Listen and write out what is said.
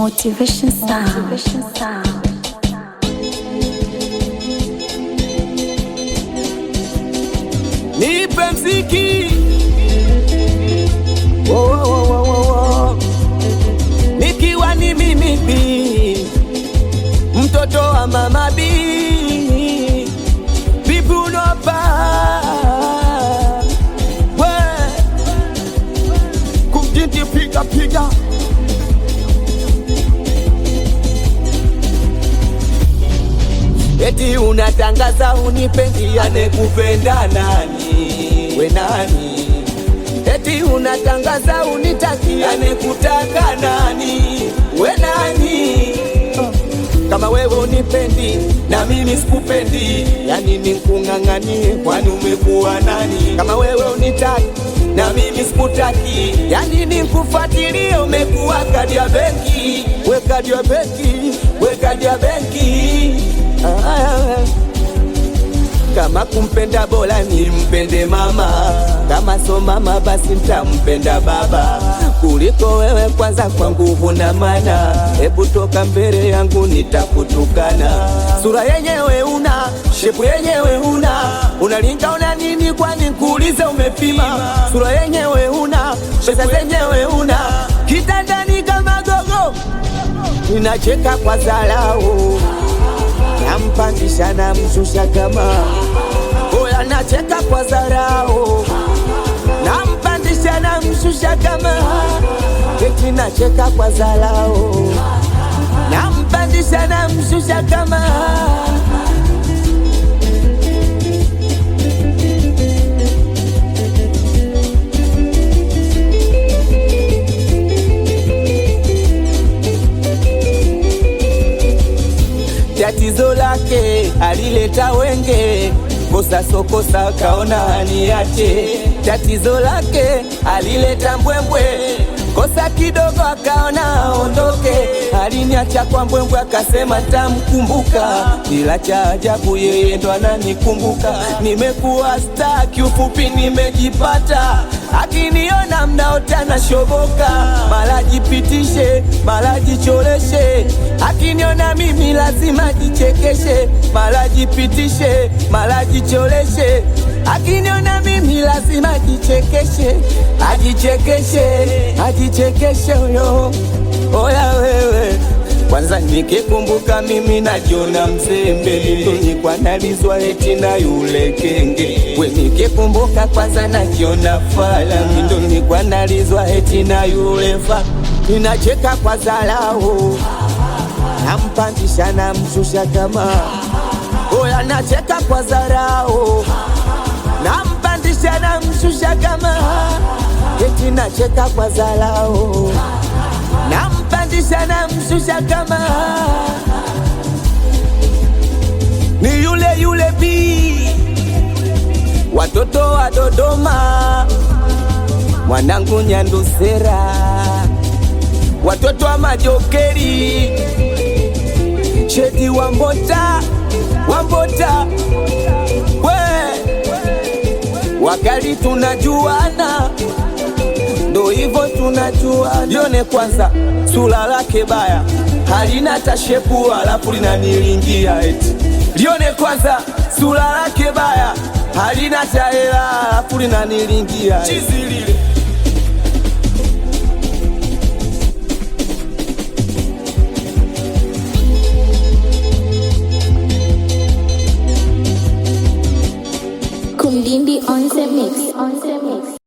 Motivation sound. Nipe mziki nikiwa ni mimi bi mtoto wa mama bi bibunopa we kumjiti piga piga eti unatangaza unipendi anekupenda nani we nani eti unatangaza unitaki anekutaka nani we nani kama wewe unipendi na mimi sikupendi yani nikung'ang'anie kwani umekuwa nani kama wewe unitaki na mimi sikutaki yani nikufuatilie umekuwa kadi ya benki we kadi ya benki we kadi ya benki kama kumpenda bora nimpende mama kama so mama basi nitampenda baba kuliko wewe kwanza kwangu huna maana hebu toka mbele yangu nitakutukana sura yenyewe una shepu yenyewe unalinga una nini kwani kuulize umepima sura yenyewe una pesa zenyewe kitandani kama gogo ninacheka kwa dharau nampandisha na mshusha kama oya nacheka kwa dharau nampandisha na mshusha kama eti nacheka kwa dharau nampandisha na mshusha kama tatizo lake alileta wenge kosa sokosa kaona aniache tatizo lake alileta mbwembwe kosa kidogo akaona ondoke aliniacha kwa mbwembwe akasema tamkumbuka ila cha ajabu yeye ndo ananikumbuka nimekuwa star kiufupi nimejipata akiniona mnaotana shoboka mara jipitishe mara jicholeshe akiniona mimi lazima jichekeshe mara jipitishe mara jicholeshe akiniona mimi lazima jichekeshe ajichekeshe huyo oya wewe kwanza nikikumbuka mimi najiona mzembe nilikuwa nalizwa eti na yule kenge we nikikumbuka kwanza najiona fala ndo nilikuwa nalizwa eti na yule fa ninacheka kwa dharau nampandisha na mshusha kama oya nacheka kwa dharau nampandisha na mshusha kama eti nacheka kwa dharau nampandisha na mshusha kama ni yule bi watoto wa Dodoma mwanangu Nyandusera watoto wa Majokeri Chedi Wambota we wakali tunajuana ndo hivyo tunajua lione kwanza sura lake baya halina tashepu alafu linanilingia eti lione kwanza sura lake baya halina tahela alafu linanilingia chizi lile Kumdindi on the mix.